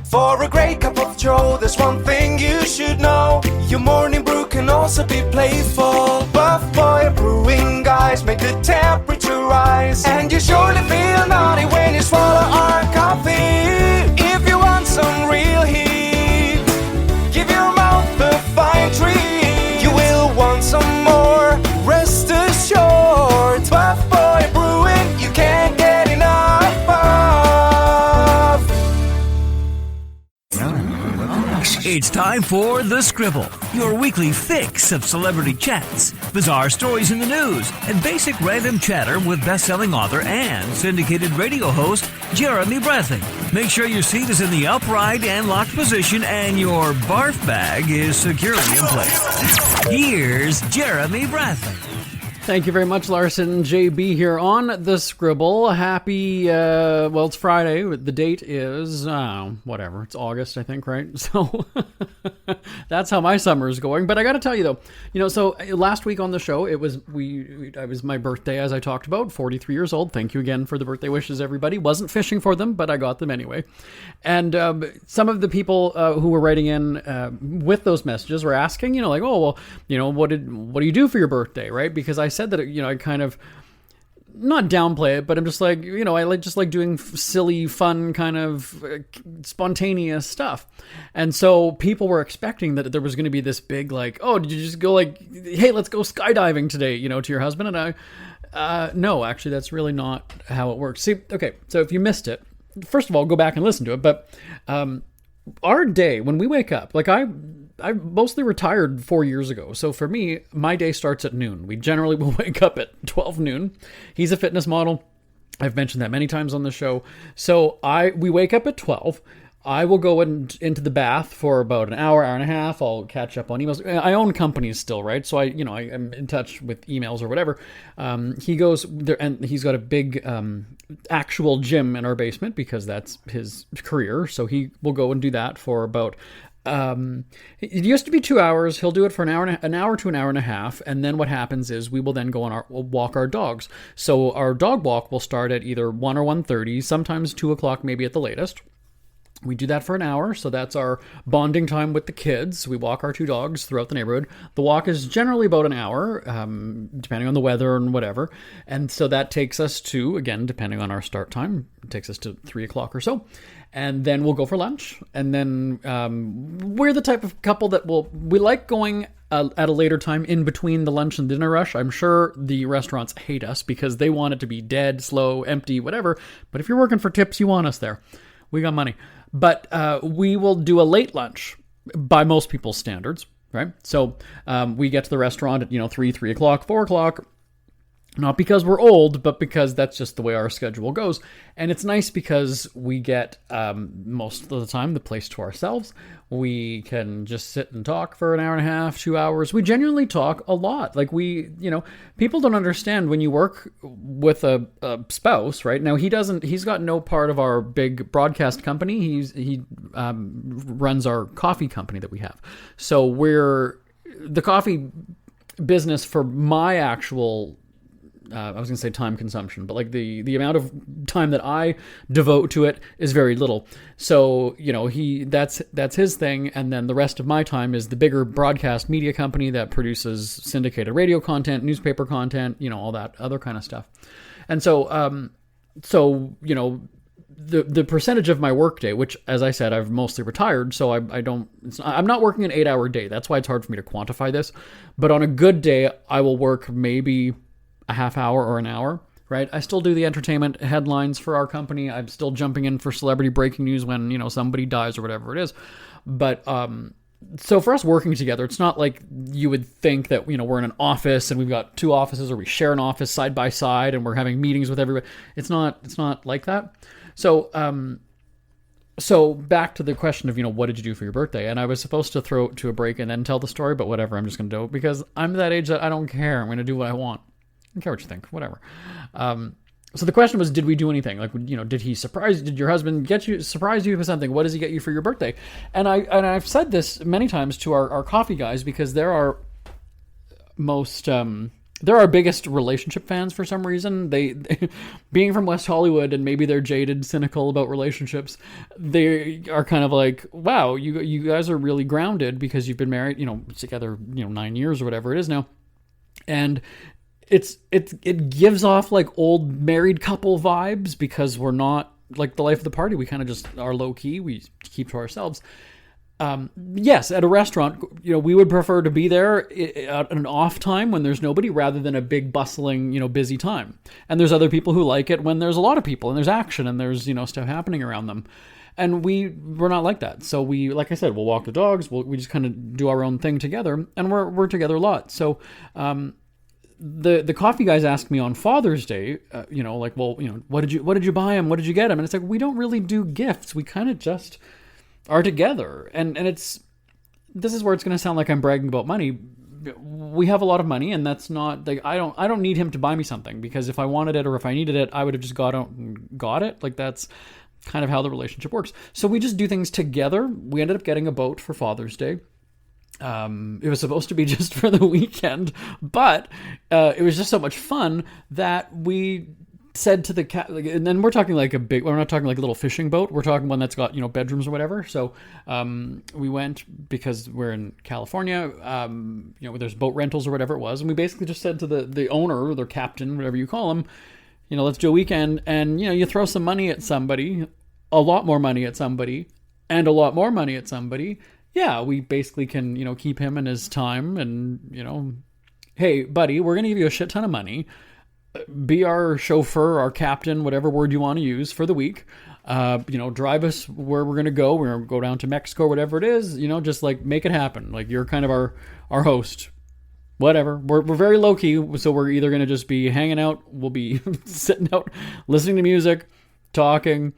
For a great cup of joe, there's one thing you should know. Your morning brew can also be playful. Buff Boy Brewing guys make the temperature rise. And you surely feel naughty when you swallow our coffee. If you want some real heat, give your mouth a fine treat. You will want some more, rest assured. Buff Boy Brewing, you can't get enough of. It's time for The Scribble, your weekly fix of celebrity chats, bizarre stories in the news, and basic random chatter with best-selling author and syndicated radio host Jeremy Bradley. Make sure your seat is in the upright and locked position and your barf bag is securely in place. Here's Jeremy Bradley. Thank you very much, Larson. JB here on The Scribble. Happy, well, it's Friday. The date is, whatever. It's August, I think, right? So that's how my summer is going. But I got to tell you, though, so last week on the show, it was my birthday, as I talked about, 43 years old. Thank you again for the birthday wishes, everybody. Wasn't fishing for them, but I got them anyway. And some of the people who were writing in with those messages were asking, like, oh, well, what do you do for your birthday, right? Because I said that, I kind of not downplay it, but I'm just like, I just like doing silly, fun, kind of spontaneous stuff. And so people were expecting that there was going to be this big, like, oh, did you just go like, hey, let's go skydiving today, to your husband? And no, actually, that's really not how it works. See, okay, so if you missed it, first of all, go back and listen to it. But our day, when we wake up, like I mostly retired 4 years ago. So for me, my day starts at noon. We generally will wake up at 12 noon. He's a fitness model. I've mentioned that many times on the show. So we wake up at 12. I will go into the bath for about an hour and a half. I'll catch up on emails. I own companies still, right? So I'm in touch with emails or whatever. He goes there and he's got a big actual gym in our basement because that's his career. So he will go and do that for about it used to be 2 hours. He'll do it for an hour to an hour and a half. And then what happens is we will then go we'll walk our dogs. So our dog walk will start at either 1 or 1:30, sometimes 2 o'clock, maybe at the latest. We do that for an hour, so that's our bonding time with the kids. We walk our two dogs throughout the neighborhood. The walk is generally about an hour, depending on the weather and whatever. And so that takes us to, again, depending on our start time, it takes us to 3 o'clock or so. And then we'll go for lunch. And then we're the type of couple that we like going at a later time in between the lunch and dinner rush. I'm sure the restaurants hate us because they want it to be dead, slow, empty, whatever. But if you're working for tips, you want us there. We got money. But we will do a late lunch by most people's standards, right? So we get to the restaurant at, 3 o'clock, 4 o'clock. Not because we're old, but because that's just the way our schedule goes. And it's nice because we get, most of the time, the place to ourselves. We can just sit and talk for an hour and a half, 2 hours. We genuinely talk a lot. Like people don't understand when you work with a spouse, right? Now, he's got no part of our big broadcast company. He runs our coffee company that we have. So the coffee business for my actual I was going to say time consumption, but like the amount of time that I devote to it is very little. So, that's his thing. And then the rest of my time is the bigger broadcast media company that produces syndicated radio content, newspaper content, all that other kind of stuff. And so, the percentage of my workday, which, as I said, I've mostly retired, so I'm not working an 8-hour day. That's why it's hard for me to quantify this. But on a good day, I will work maybe a half hour or an hour, right? I still do the entertainment headlines for our company. I'm still jumping in for celebrity breaking news when, somebody dies or whatever it is. But, so for us working together, it's not like you would think that, we're in an office and we've got two offices or we share an office side by side and we're having meetings with everybody. It's not like that. So back to the question of, what did you do for your birthday? And I was supposed to throw it to a break and then tell the story, but whatever, I'm just going to do it because I'm that age that I don't care. I'm going to do what I want. I don't care what you think, whatever. So the question was, did we do anything? Like, did your husband surprise you with something? What does he get you for your birthday? And I've said this many times to our coffee guys because they're our most they're our biggest relationship fans for some reason. They being from West Hollywood, and maybe they're jaded, cynical about relationships. They are kind of like, wow, you guys are really grounded because you've been married, together, 9 years or whatever it is now. And it gives off like old married couple vibes because we're not like the life of the party. We kind of just are low key. We keep to ourselves. Yes, at a restaurant, we would prefer to be there at an off time when there's nobody rather than a big bustling, busy time. And there's other people who like it when there's a lot of people and there's action and there's, stuff happening around them. And we're not like that. So we, like I said, we'll walk the dogs. We just kind of do our own thing together, and we're together a lot. So, the coffee guys asked me on Father's Day, what did you buy him? What did you get him? And it's like, we don't really do gifts. We kind of just are together. And this is where it's going to sound like I'm bragging about money. We have a lot of money, and that's not like, I don't need him to buy me something, because if I wanted it or if I needed it, I would have just got out and got it. Like, that's kind of how the relationship works. So we just do things together. We ended up getting a boat for Father's Day. It was supposed to be just for the weekend, but it was just so much fun that we said to the cat, and then we're talking like we're not talking like a little fishing boat. We're talking one that's got, bedrooms or whatever. So we went because we're in California, there's boat rentals or whatever it was. And we basically just said to the owner or their captain, whatever you call him, let's do a weekend. And, you throw some money at somebody, a lot more money at somebody, and a lot more money at somebody. Yeah, we basically can, keep him and his time and, hey, buddy, we're going to give you a shit ton of money. Be our chauffeur, our captain, whatever word you want to use for the week. Drive us where we're going to go. We're going to go down to Mexico, whatever it is, just like make it happen. Like, you're kind of our host. Whatever. We're very low key, so we're either going to just be hanging out. We'll be sitting out, listening to music, talking.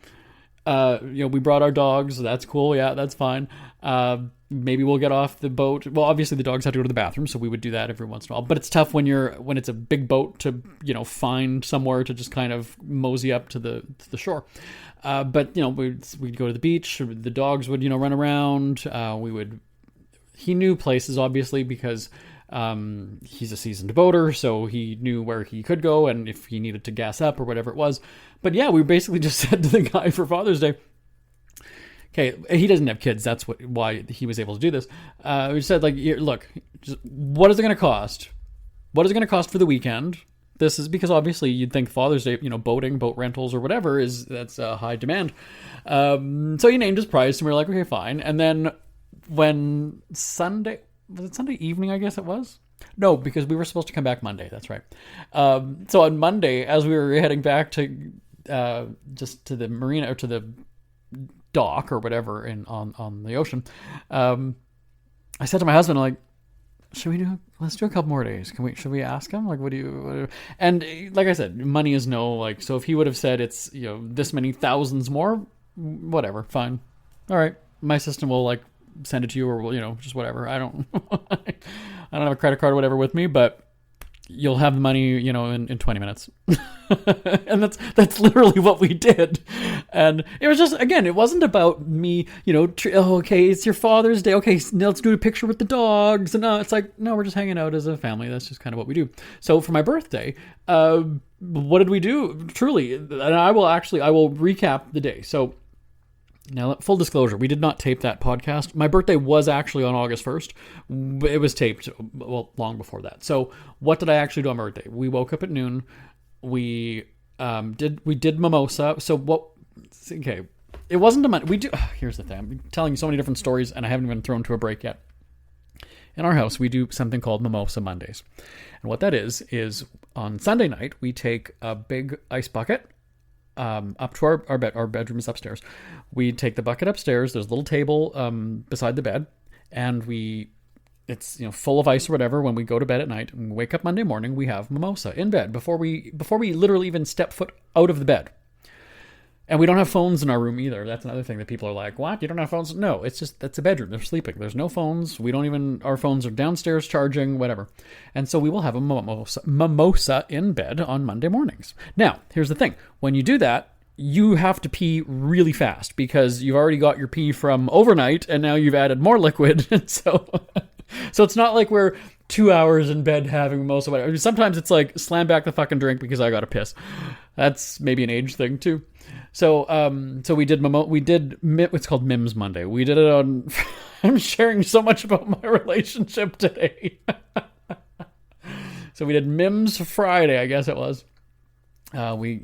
We brought our dogs. That's cool. Yeah, that's fine. Maybe we'll get off the boat. Well, obviously the dogs have to go to the bathroom, so we would do that every once in a while. But it's tough when it's a big boat to, find somewhere to just kind of mosey up to the shore. But we'd go to the beach. The dogs would, run around. He knew places, obviously, because he's a seasoned boater, so he knew where he could go and if he needed to gas up or whatever it was. But yeah, we basically just said to the guy for Father's Day, okay, he doesn't have kids. That's why he was able to do this. We said, like, look, what is it going to cost? What is it going to cost for the weekend? This is because obviously you'd think Father's Day, boating, boat rentals or whatever that's a high demand. So he named his price and we were like, okay, fine. And then when was it Sunday evening, I guess it was? No, because we were supposed to come back Monday. That's right. So on Monday, as we were heading back to just to the marina or to the dock or whatever on the ocean, I said to my husband, like, let's do a couple more days. Should we ask him? Like, what do you, and like I said, money is no, like, so if he would have said it's, this many thousands more, whatever, fine. All right. My system will like send it to you or, just whatever. I don't have a credit card or whatever with me, but you'll have the money, in 20 minutes. And that's literally what we did. And it was just, again, it wasn't about me, okay, it's your Father's Day. Okay, now let's do a picture with the dogs. And it's like, no, we're just hanging out as a family. That's just kind of what we do. So for my birthday, what did we do? Truly, and I will recap the day. So now, full disclosure, we did not tape that podcast. My birthday was actually on August 1st. It was taped, long before that. So what did I actually do on my birthday? We woke up at noon. We did mimosa. So what? Okay, it wasn't a month. Here's the thing. I'm telling you so many different stories, and I haven't even thrown to a break yet. In our house, we do something called Mimosa Mondays. And what that is on Sunday night, we take a big ice bucket up to our bed. Our bedroom is upstairs. We take the bucket upstairs. There's a little table beside the bed, and it's full of ice or whatever. When we go to bed at night and we wake up Monday morning, we have mimosa in bed before we literally even step foot out of the bed. And we don't have phones in our room either. That's another thing that people are like, what? You don't have phones? No, it's just, that's a bedroom. They're sleeping. There's no phones. Our phones are downstairs charging, whatever. And so we will have a mimosa in bed on Monday mornings. Now, here's the thing. When you do that, you have to pee really fast because you've already got your pee from overnight and now you've added more liquid. And so So it's not like we're 2 hours in bed having most of it. Sometimes it's like slam back the fucking drink because I got to piss. That's maybe an age thing too. So we did what's called Mims Monday. We did it on. I'm sharing so much about my relationship today. So we did Mims Friday, I guess it was. So we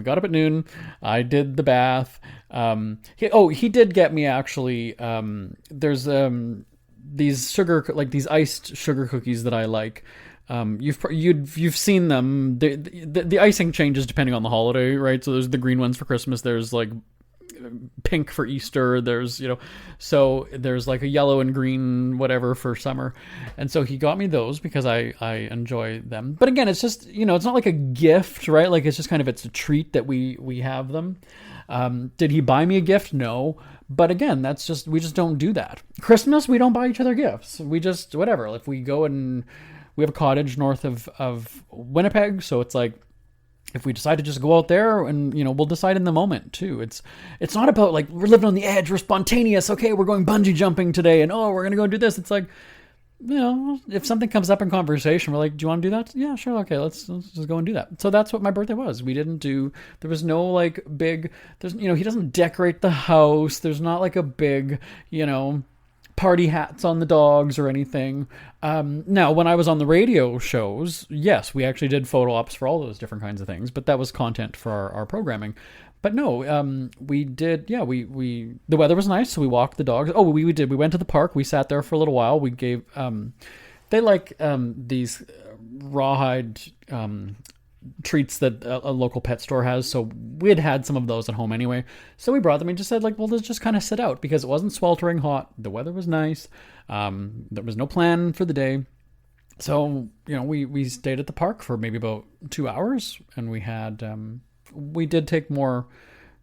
got up at noon. I did the bath. He did get me actually. There's these these iced sugar cookies that I like. You've seen them. The icing changes depending on the holiday, right? So there's the green ones for Christmas. There's like pink for Easter. There's so there's like a yellow and green whatever for summer. And so he got me those because I enjoy them. But again, it's just it's not like a gift, right? Like it's just kind of it's a treat that we have them. Did he buy me a gift? No. But again, we just don't do that. Christmas, we don't buy each other gifts. We just whatever. If we go and we have a cottage north of Winnipeg, so it's like if we decide to just go out there and we'll decide in the moment too. It's not about like we're living on the edge, we're spontaneous. Okay, we're going bungee jumping today, and we're gonna go do this. It's like if something comes up in conversation, we're like, do you want to do that? Yeah, sure. Okay, let's just go and do that. So that's what my birthday was. We didn't do. There was no like big. There's he doesn't decorate the house. There's not like a big party hats on the dogs or anything. Now, when I was on the radio shows, yes, we actually did photo ops for all those different kinds of things, but that was content for our programming. But no, we did, we the weather was nice, so we walked the dogs. Oh, we did. We went to the park. We sat there for a little while. We gave, they like these rawhide treats that a local pet store has, so we had some of those at home anyway, so we brought them and just said like, well, let's just kind of sit out because it wasn't sweltering hot, the weather was nice, there was no plan for the day, so we stayed at the park for maybe about 2 hours, and we had we did take more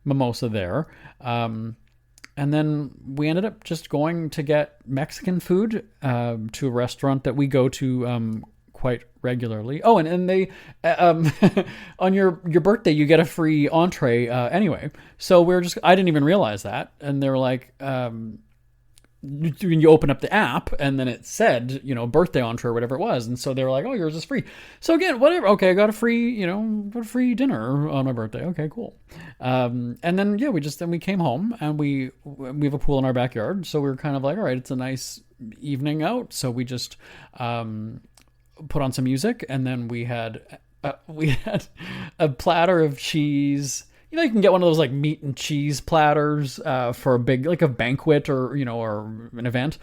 mimosa there, and then we ended up just going to get Mexican food to a restaurant that we go to quite regularly. Oh, and they on your birthday you get a free entree anyway. So I didn't even realize that, and they were like, you open up the app and then it said birthday entree or whatever it was, and so they were like, oh, yours is free. So again, whatever. Okay, I got a free dinner on my birthday. Okay, cool. And then we came home, and we have a pool in our backyard, so we were kind of like, all right, it's a nice evening out, so we just put on some music, and then we had a platter of cheese. You can get one of those like meat and cheese platters for a big like a banquet or or an event.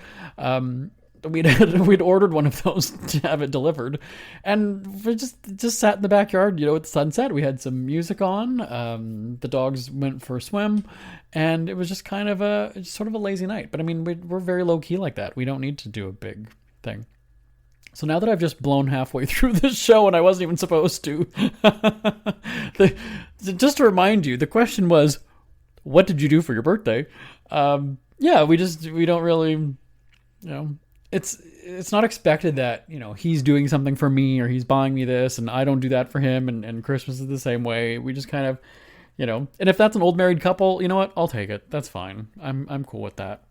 We'd ordered one of those to have it delivered, and we just sat in the backyard, at the sunset. We had some music on. The dogs went for a swim, and it was just kind of sort of a lazy night. But I mean, we're very low key like that. We don't need to do a big thing. So now that I've just blown halfway through this show and I wasn't even supposed to, just to remind you, the question was, what did you do for your birthday? We don't really, it's not expected that, he's doing something for me or he's buying me this and I don't do that for him, and Christmas is the same way. We just kind of, and if that's an old married couple, you know what? I'll take it. That's fine. I'm cool with that.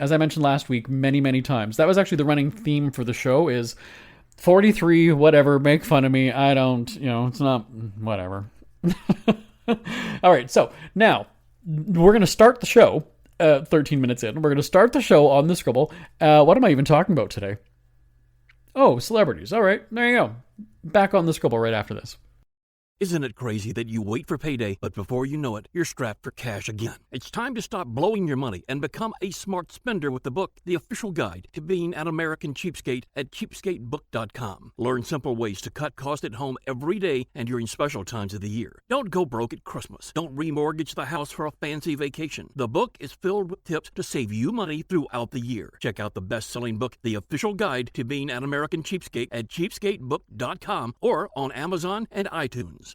As I mentioned last week many, many times, that was actually the running theme for the show is 43, whatever, make fun of me. I don't, it's not, whatever. All right, so now we're going to start the show 13 minutes in. We're going to start the show on the Scribble. What am I even talking about today? Oh, celebrities. All right, there you go. Back on the Scribble right after this. Isn't it crazy that you wait for payday, but before you know it, you're strapped for cash again? It's time to stop blowing your money and become a smart spender with the book, The Official Guide to Being an American Cheapskate at cheapskatebook.com. Learn simple ways to cut costs at home every day and during special times of the year. Don't go broke at Christmas. Don't remortgage the house for a fancy vacation. The book is filled with tips to save you money throughout the year. Check out the best-selling book, The Official Guide to Being an American Cheapskate at cheapskatebook.com or on Amazon and iTunes.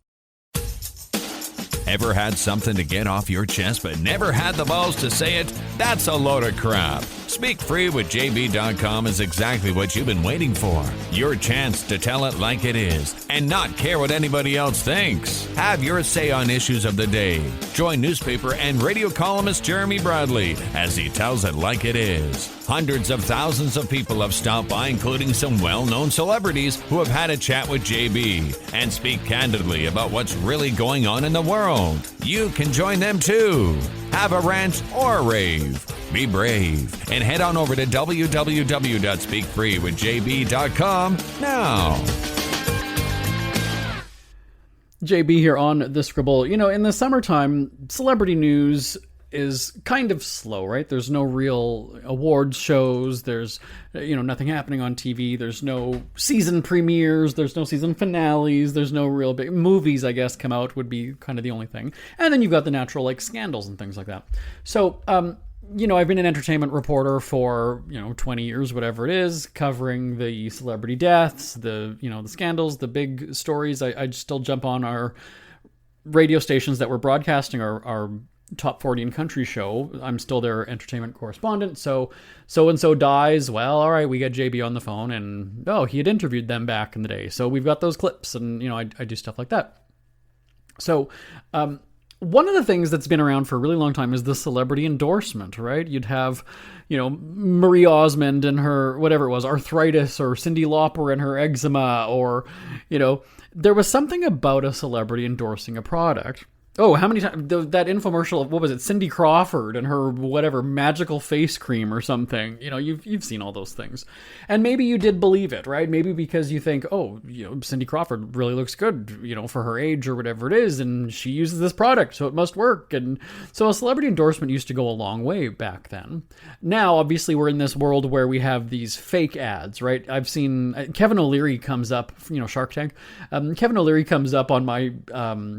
Ever had something to get off your chest but never had the balls to say it? That's a load of crap. SpeakFreeWithJB.com is exactly what you've been waiting for. Your chance to tell it like it is and not care what anybody else thinks. Have your say on issues of the day. Join newspaper and radio columnist Jeremy Bradley as he tells it like it is. Hundreds of thousands of people have stopped by, including some well-known celebrities who have had a chat with JB and speak candidly about what's really going on in the world. You can join them too. Have a rant or a rave. Be brave and head on over to www.speakfreewithjb.com now. JB here on The Scribble. You know, in the summertime, celebrity news is kind of slow, right? There's no real awards shows. There's, nothing happening on TV. There's no season premieres. There's no season finales. There's no real big movies, I guess, come out would be kind of the only thing. And then you've got the natural, like, scandals and things like that. So, I've been an entertainment reporter for, 20 years, whatever it is, covering the celebrity deaths, the scandals, the big stories. I still jump on our radio stations that we're broadcasting our Top 40 and Country show. I'm still their entertainment correspondent. So-and-so dies. Well, all right, we get JB on the phone and, he had interviewed them back in the day. So we've got those clips and, I do stuff like that. So, one of the things that's been around for a really long time is the celebrity endorsement, right? You'd have, Marie Osmond and her, whatever it was, arthritis, or Cyndi Lauper and her eczema, or, there was something about a celebrity endorsing a product. Oh, how many times, that infomercial of, what was it, Cindy Crawford and her whatever magical face cream or something. You've seen all those things. And maybe you did believe it, right? Maybe because you think, Cindy Crawford really looks good, for her age or whatever it is, and she uses this product, so it must work. And so a celebrity endorsement used to go a long way back then. Now, obviously, we're in this world where we have these fake ads, right? I've seen Kevin O'Leary comes up, Shark Tank. Kevin O'Leary comes up on my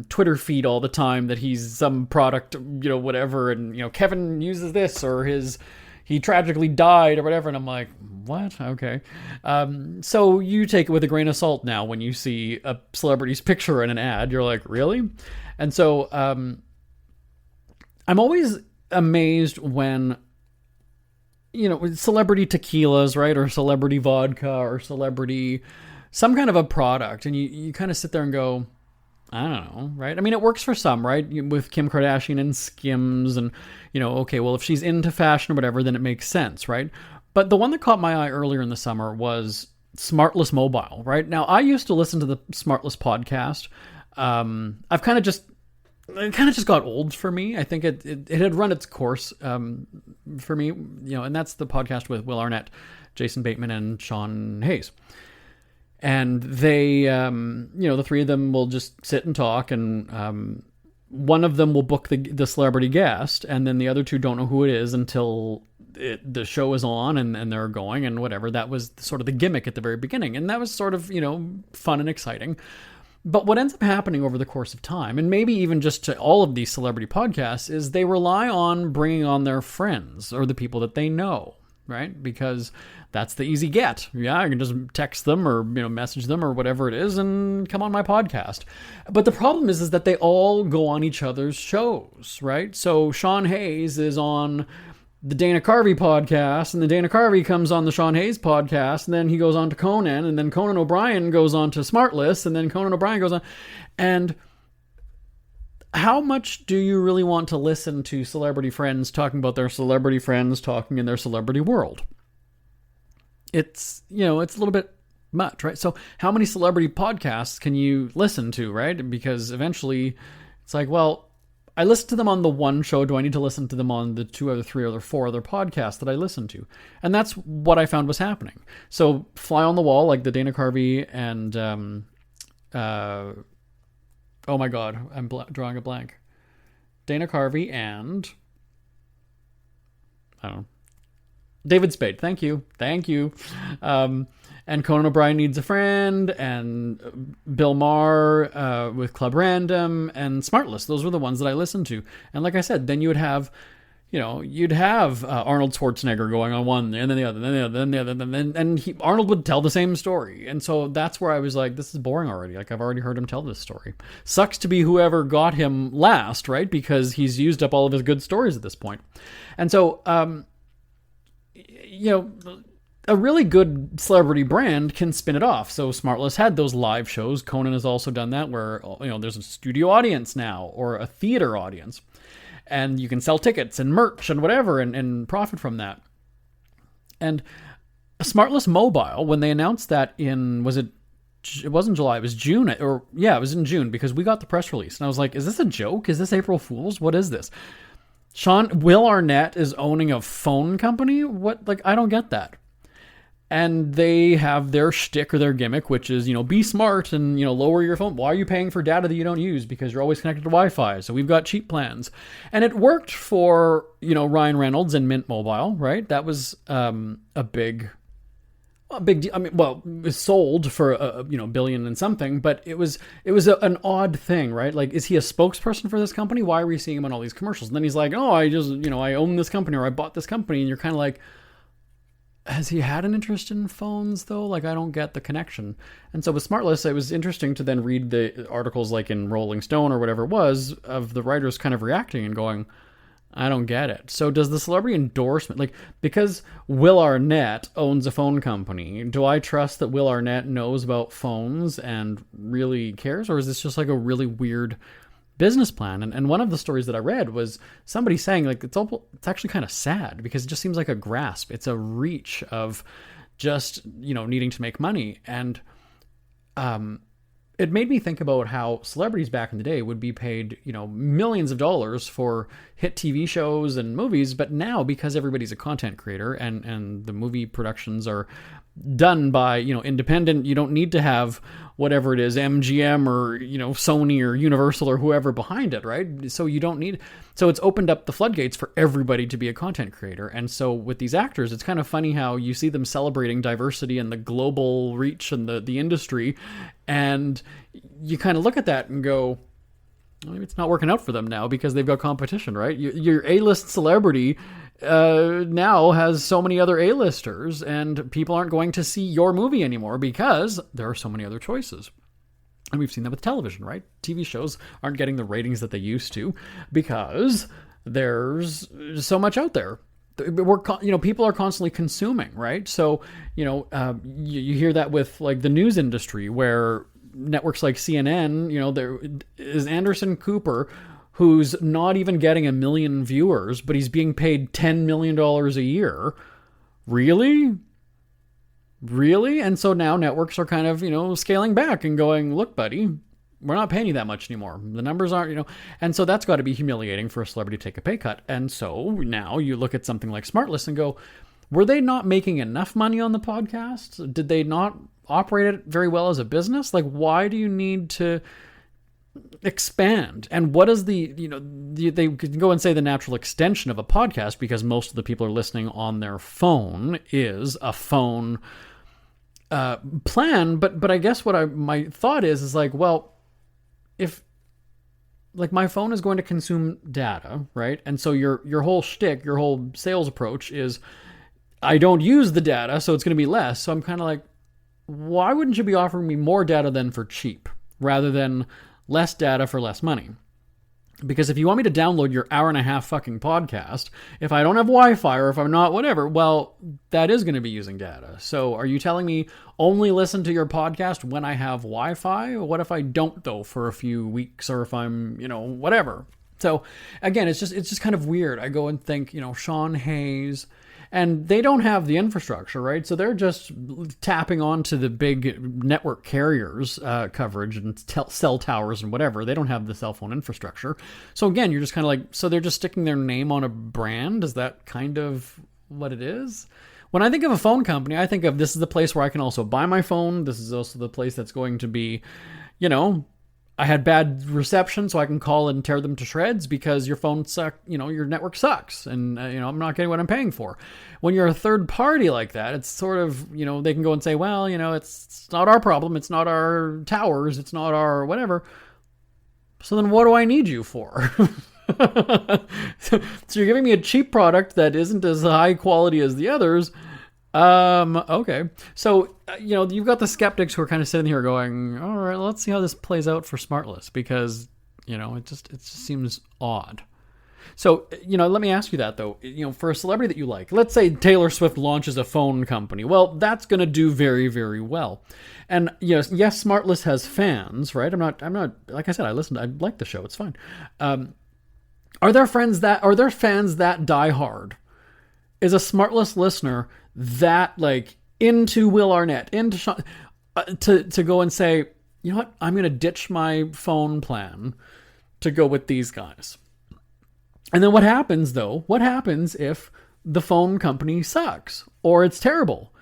Twitter feed all the time that he's some product, whatever, and Kevin uses this, or he tragically died or whatever, and I'm like, what? Okay. So you take it with a grain of salt now when you see a celebrity's picture in an ad. You're like, really? And so I'm always amazed when celebrity tequilas, right, or celebrity vodka, or celebrity some kind of a product, and you kind of sit there and go, I don't know, right? I mean, it works for some, right? With Kim Kardashian and Skims and, okay, well, if she's into fashion or whatever, then it makes sense, right? But the one that caught my eye earlier in the summer was Smartless Mobile, right? Now, I used to listen to the Smartless podcast. It kind of just got old for me. I think it had run its course for me, and that's the podcast with Will Arnett, Jason Bateman, and Sean Hayes. And they, the three of them will just sit and talk, and one of them will book the celebrity guest, and then the other two don't know who it is until the show is on and they're going and whatever. That was sort of the gimmick at the very beginning, and that was sort of, fun and exciting. But what ends up happening over the course of time, and maybe even just to all of these celebrity podcasts, is they rely on bringing on their friends or the people that they know, right? Because that's the easy get. Yeah, I can just text them or, message them or whatever it is and come on my podcast. But the problem is that they all go on each other's shows, right? So Sean Hayes is on the Dana Carvey podcast, and the Dana Carvey comes on the Sean Hayes podcast, and then he goes on to Conan, and then Conan O'Brien goes on to Smartless, and then Conan O'Brien goes on. And how much do you really want to listen to celebrity friends talking about their celebrity friends talking in their celebrity world? It's, it's a little bit much, right? So how many celebrity podcasts can you listen to, right? Because eventually it's like, well, I listen to them on the one show. Do I need to listen to them on the 2 or 3 or 4 other podcasts that I listen to? And that's what I found was happening. So fly on the wall, like the Dana Carvey and, oh my God, I'm drawing a blank. Dana Carvey and, I don't know, David Spade. Thank you. And Conan O'Brien Needs a Friend, and Bill Maher with Club Random, and Smartless. Those were the ones that I listened to. And like I said, then you would have, Arnold Schwarzenegger going on one, and then the other, and Arnold would tell the same story. And so that's where I was like, this is boring already. Like, I've already heard him tell this story. Sucks to be whoever got him last, right? Because he's used up all of his good stories at this point. And so, a really good celebrity brand can spin it off. So Smartless had those live shows. Conan has also done that where, there's a studio audience now or a theater audience. And you can sell tickets and merch and whatever and profit from that. And Smartless Mobile, when they announced that it wasn't July, it was June, it was in June because we got the press release. And I was like, is this a joke? Is this April Fool's? What is this? Will Arnett is owning a phone company? What? Like, I don't get that. And they have their shtick or their gimmick, which is, be smart and, lower your phone. Why are you paying for data that you don't use? Because you're always connected to Wi-Fi. So we've got cheap plans. And it worked for, Ryan Reynolds and Mint Mobile, right? That was a big deal. I mean, well, it was sold for a billion and something, but it was an odd thing, right? Like, is he a spokesperson for this company? Why are we seeing him on all these commercials? And then he's like, oh, I just, I own this company or I bought this company. And you're kind of like, has he had an interest in phones though? Like, I don't get the connection. And so with Smartless, it was interesting to then read the articles like in Rolling Stone or whatever it was of the writers kind of reacting and going, I don't get it. So does the celebrity endorsement, like, because Will Arnett owns a phone company, do I trust that Will Arnett knows about phones and really cares? Or is this just like a really weird business plan? And one of the stories that I read was somebody saying, like, it's actually kind of sad because it just seems like a grasp. It's a reach of just, needing to make money. And it made me think about how celebrities back in the day would be paid, millions of dollars for hit TV shows and movies. But now, because everybody's a content creator and the movie productions are done by, independent, you don't need to have whatever it is, MGM or, Sony or Universal or whoever behind it, right? So it's opened up the floodgates for everybody to be a content creator. And so with these actors, it's kind of funny how you see them celebrating diversity and the global reach and the industry. And you kind of look at that and go, well, maybe it's not working out for them now because they've got competition, right? Your A-list celebrity now has so many other A-listers and people aren't going to see your movie anymore because there are so many other choices. And we've seen that with television, right? TV shows aren't getting the ratings that they used to because there's so much out there. People are constantly consuming, right? So, you hear that with like the news industry where networks like CNN, there is Anderson Cooper, who's not even getting 1 million viewers, but he's being paid $10 million a year. Really? And so now networks are kind of, scaling back and going, look, buddy, we're not paying you that much anymore. The numbers aren't, and so that's got to be humiliating for a celebrity to take a pay cut. And so now you look at something like Smartless and go, were they not making enough money on the podcast? Did they not operate it very well as a business? Like, why do you need to expand? And what is they can go and say the natural extension of a podcast, because most of the people are listening on their phone, is a phone plan. But I guess what my thought is like, well, if like my phone is going to consume data, right? And so your whole shtick, your whole sales approach is, I don't use the data, so it's going to be less. So I'm kind of like, why wouldn't you be offering me more data than for cheap rather than less data for less money? Because if you want me to download your hour and a half fucking podcast, if I don't have Wi-Fi or if I'm not whatever, well, that is going to be using data. So are you telling me only listen to your podcast when I have Wi-Fi? What if I don't though for a few weeks, or if I'm, whatever? So again, it's just kind of weird. I go and think, Sean Hayes, and they don't have the infrastructure, right? So they're just tapping onto the big network carriers' coverage and cell towers and whatever. They don't have the cell phone infrastructure. So again, you're just kind of like, so they're just sticking their name on a brand? Is that kind of what it is? When I think of a phone company, I think of this is the place where I can also buy my phone. This is also the place that's going to be, I had bad reception, so I can call and tear them to shreds because your phone your network sucks, and I'm not getting what I'm paying for. When you're a third party like that, it's sort of, they can go and say, well, it's not our problem, it's not our towers, it's not our whatever. So then what do I need you for? So you're giving me a cheap product that isn't as high quality as the others. Okay. So, you've got the skeptics who are kind of sitting here going, all right, let's see how this plays out for Smartless, because, it just seems odd. So, let me ask you that, though. For a celebrity that you like, let's say Taylor Swift launches a phone company. Well, that's going to do very, very well. And yes, Smartless has fans, right? I'm not, like I said, I like the show. It's fine. Are there fans that die hard? Is a Smartless listener that, like, into Will Arnett, into Sean, to go and say, you know what, I'm going to ditch my phone plan to go with these guys? And then what happens, though? What happens if the phone company sucks or it's terrible?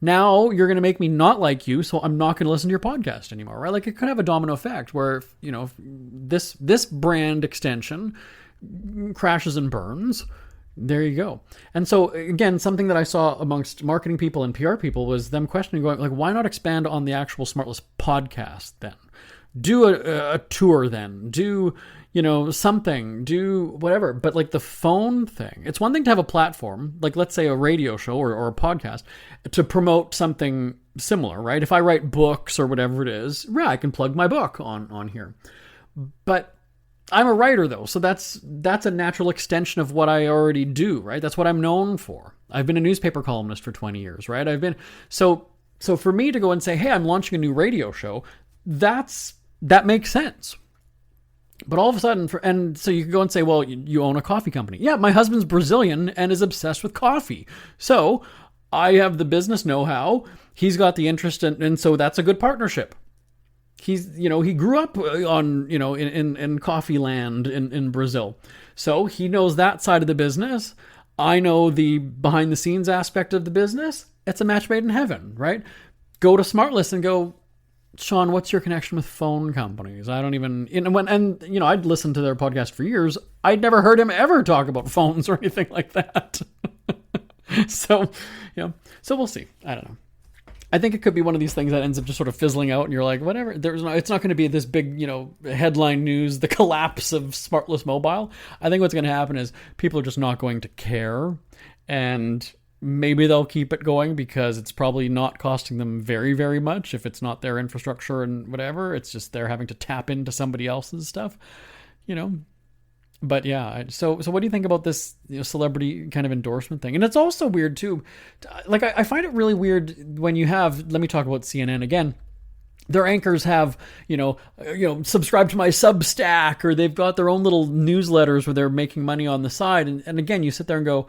Now you're going to make me not like you, so I'm not going to listen to your podcast anymore, right? Like, it could have a domino effect where, if this brand extension crashes and burns, there you go. And so, again, something that I saw amongst marketing people and PR people was them questioning, going, like, why not expand on the actual Smartless podcast then? Do a tour then. Do, something. Do whatever. But, like, the phone thing, it's one thing to have a platform, like, let's say a radio show or a podcast, to promote something similar, right? If I write books or whatever it is, yeah, I can plug my book on here. But I'm a writer, though, so that's a natural extension of what I already do, right? That's what I'm known for. I've been a newspaper columnist for 20 years, right? So for me to go and say, hey, I'm launching a new radio show, that makes sense. But all of a sudden, so you could go and say, well, you own a coffee company. Yeah, my husband's Brazilian and is obsessed with coffee. So I have the business know-how. He's got the interest, and so that's a good partnership. He grew up in coffee land in Brazil. So he knows that side of the business. I know the behind the scenes aspect of the business. It's a match made in heaven, right? Go to Smartless and go, Sean, what's your connection with phone companies? I don't even, I'd listened to their podcast for years. I'd never heard him ever talk about phones or anything like that. So we'll see. I don't know. I think it could be one of these things that ends up just sort of fizzling out, and you're like, whatever. It's not going to be this big, headline news, the collapse of Smartless Mobile. I think what's going to happen is people are just not going to care, and maybe they'll keep it going because it's probably not costing them very, very much if it's not their infrastructure and whatever. It's just they're having to tap into somebody else's stuff, But yeah, so what do you think about this celebrity kind of endorsement thing? And it's also weird too. Like, I find it really weird when you have, let me talk about CNN again. Their anchors have, subscribe to my Substack, or they've got their own little newsletters where they're making money on the side. And again, you sit there and go,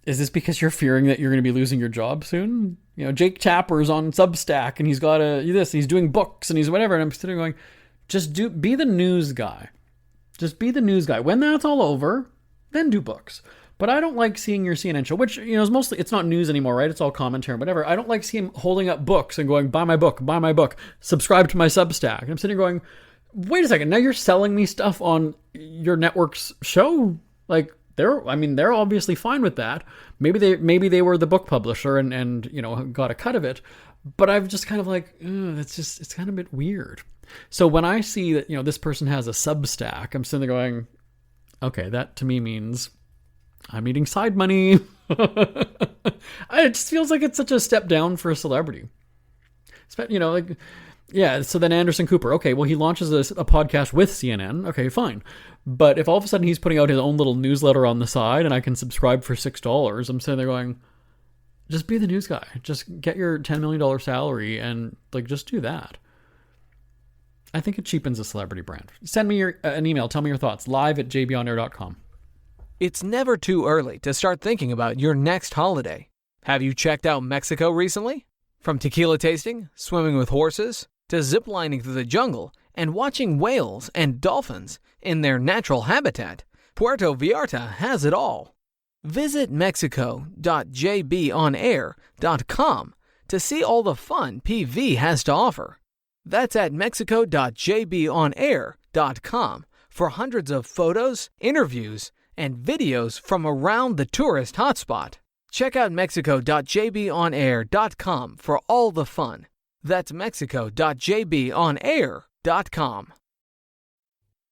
is this because you're fearing that you're going to be losing your job soon? Jake Tapper's on Substack and he's got he's doing books and he's whatever. And I'm sitting there going, just be the news guy. Just be the news guy. When that's all over, then do books. But I don't like seeing your CNN show, which, is mostly, it's not news anymore, right? It's all commentary and whatever. I don't like seeing him holding up books and going, buy my book, subscribe to my Substack. And I'm sitting there going, wait a second, now you're selling me stuff on your network's show? Like, they're obviously fine with that. Maybe they were the book publisher and got a cut of it. But I've just kind of like, it's kind of a bit weird. So when I see that, this person has a Substack, I'm sitting there going, okay, that to me means I'm eating side money. It just feels like it's such a step down for a celebrity. So then Anderson Cooper, okay, well, he launches a podcast with CNN. Okay, fine. But if all of a sudden he's putting out his own little newsletter on the side and I can subscribe for $6, I'm sitting there going, just be the news guy. Just get your $10 million salary and just do that. I think it cheapens a celebrity brand. Send me an email. Tell me your thoughts. live@jbonair.com. It's never too early to start thinking about your next holiday. Have you checked out Mexico recently? From tequila tasting, swimming with horses, to ziplining through the jungle and watching whales and dolphins in their natural habitat, Puerto Vallarta has it all. Visit mexico.jbonair.com to see all the fun PV has to offer. That's at mexico.jbonair.com for hundreds of photos, interviews, and videos from around the tourist hotspot. Check out mexico.jbonair.com for all the fun. That's mexico.jbonair.com.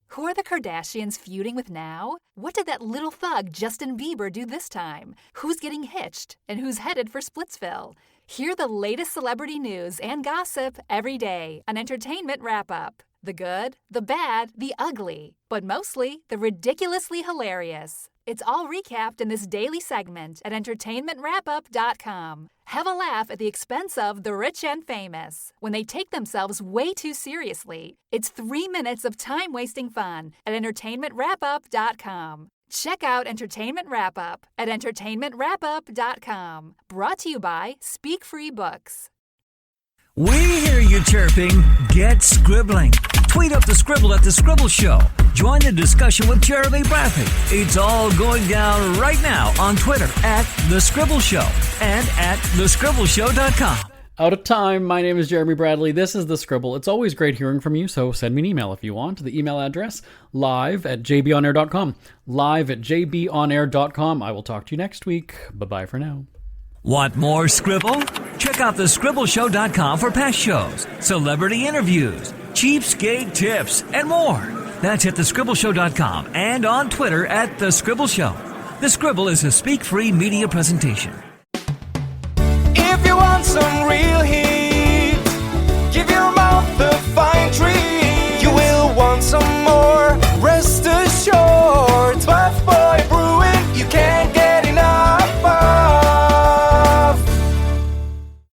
Who are the Kardashians feuding with now? What did that little thug Justin Bieber do this time? Who's getting hitched? And who's headed for Splitsville? Hear the latest celebrity news and gossip every day on Entertainment Wrap-Up. The good, the bad, the ugly, but mostly the ridiculously hilarious. It's all recapped in this daily segment at entertainmentwrapup.com. Have a laugh at the expense of the rich and famous when they take themselves way too seriously. It's 3 minutes of time-wasting fun at entertainmentwrapup.com. Check out Entertainment Wrap-Up at entertainmentwrapup.com. Brought to you by Speak Free Books. We hear you chirping. Get scribbling. Tweet up the Scribble at The Scribble Show. Join the discussion with Jeremy Bradley. It's all going down right now on Twitter at The Scribble Show and at thescribbleshow.com. Out of time. My name is Jeremy Bradley. This is The Scribble. It's always great hearing from you, so send me an email if you want. The email address, live@jbonair.com. live@jbonair.com. I will talk to you next week. Bye-bye for now. Want more Scribble? Check out thescribbleshow.com for past shows, celebrity interviews, cheapskate tips, and more. That's at thescribbleshow.com and on Twitter at The Scribble Show. The Scribble is a Speak Free media presentation. If you want some